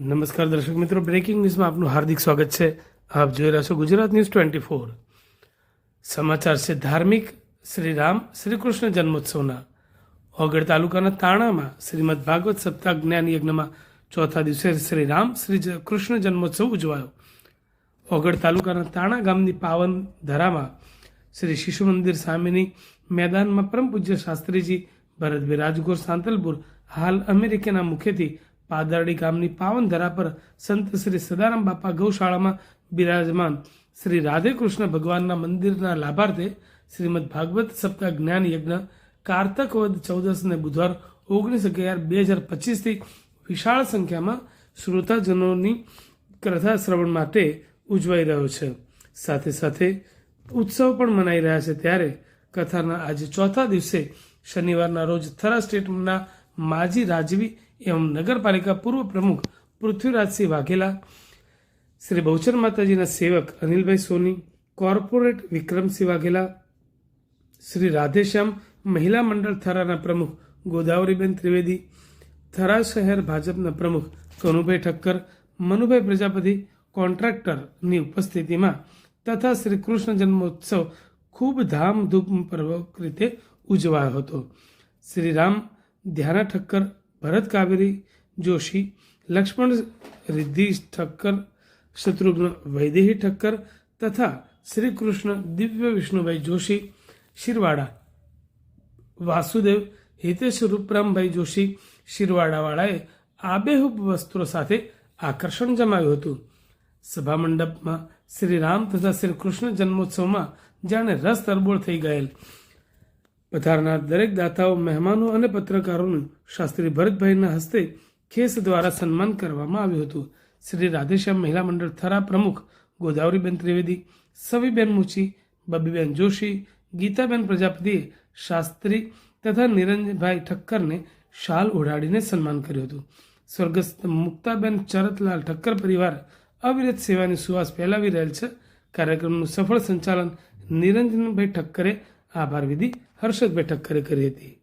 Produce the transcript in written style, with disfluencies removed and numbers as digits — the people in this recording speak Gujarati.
નમસ્કાર દર્શક મિત્રો, બ્રેકિંગ ન્યૂઝમાં આપનું હાર્દિક સ્વાગત છે. આપ જોઈ રહ્યા છો ગુજરાત ન્યૂઝ 24. સમાચાર છે ધાર્મિક. શ્રી રામ શ્રી કૃષ્ણ જન્મોત્સવના ઓગળ તાલુકાના તાણામાં શ્રીમદ ભાગવત સપ્તાહ જ્ઞાન યજ્ઞમાં ચોથા દિવસે શ્રી રામ શ્રી કૃષ્ણ જન્મોત્સવ ઉજવાયો. ઓગળ તાલુકાના તાણા ગામની પાવન ધરામાં શ્રી શિશુ મંદિર સામેની મેદાનમાં પરમ પૂજ્ય શાસ્ત્રીજી ભરતભાઈ રાજગોર સાંતલપુર હાલ અમેરિકાના મુખેથી પાદરડી ગામની પાવન ધરા પર સંત શ્રી સદારામ બાપા ગૌશાળામાં બિરાજમાન શ્રી રાધે કૃષ્ણ ભગવાનના મંદિરના લાભાર્થે શ્રીમદ ભાગવત સપ્તાહ જ્ઞાન યજ્ઞ કારતક વદ 14 ને બુધવાર 19/11/2025થી વિશાળ સંખ્યામાં શ્રોતાજનોની કથા શ્રવણ માટે ઉજવાઈ રહ્યો છે. સાથે સાથે ઉત્સવ પણ મનાઈ રહ્યા છે. ત્યારે કથાના આજે ચોથા દિવસે શનિવારના રોજ થરા સ્ટેટના માજી રાજવી એવં નગરપાલિકા પૂર્વ પ્રમુખ પૃથ્વીરાજસિંહ વાઘેલા, શ્રી બહુચર માતાજીના સેવક અનિલભાઈ સોની, કોર્પોરેટ વિક્રમસિંહ વાઘેલા, શ્રી રાધેશ્યામ મહિલા મંડળ થરાના પ્રમુખ ગોદાવરીબેન ત્રિવેદી, થરા શહેર ભાજપના પ્રમુખ કનુભાઈ ઠક્કર, મનુભાઈ પ્રજાપતિ કોન્ટ્રાક્ટરની ઉપસ્થિતિમાં તથા શ્રી કૃષ્ણ જન્મોત્સવ ખૂબ ધામધૂમપૂર્વક રીતે ઉજવાયો હતો. શ્રી રામ ધ્યાના ઠક્કર, ભરત કાવેરી જોશી, લક્ષ્મણ રિદ્ધિ ઠક્કર, શત્રુઘ્ન વૈદેહી ઠક્કર તથા શ્રી કૃષ્ણ દિવ્ય વિષ્ણુભાઈ જોશી શિરવાડા, વાસુદેવ હિતેશ રૂપરામભાઈ જોશી શિરવાડાવાળાએ આબેહૂબ વસ્ત્રો સાથે આકર્ષણ જમાવ્યું હતું. સભા મંડપમાં શ્રી રામ તથા શ્રી કૃષ્ણ જન્મોત્સવમાં જાણે રસ તરબોળ થઈ ગયેલ. પધારનાર દરેક દાતાઓ, મહેમાનો અને પત્રકારોનું શાસ્ત્રી ભરતભાઈના હસ્તે ખેસ દ્વારા સન્માન કરવામાં આવ્યું હતું. શ્રી રાધેશ્યામ મહિલા મંડળ થરા પ્રમુખ ગોદાવરીબેન ત્રિવેદી, સવીબેન મુચી, બબીબેન જોશી, ગીતાબેન પ્રજાપતિએ શાસ્ત્રી તથા નિરંજનભાઈ ઠક્કરને શાલ ઓઢાડીને સન્માન કર્યું હતું. સ્વર્ગસ્થ મુક્તાબેન ચરતલાલ ઠક્કર પરિવાર અવિરત સેવાની સુવાસ ફેલાવી રહેલ છે. કાર્યક્રમનું સફળ સંચાલન નિરંજનભાઈ ઠક્કરે, આભાર વિધિ હર્ષદભાઈ ઠક્કરે કરી હતી.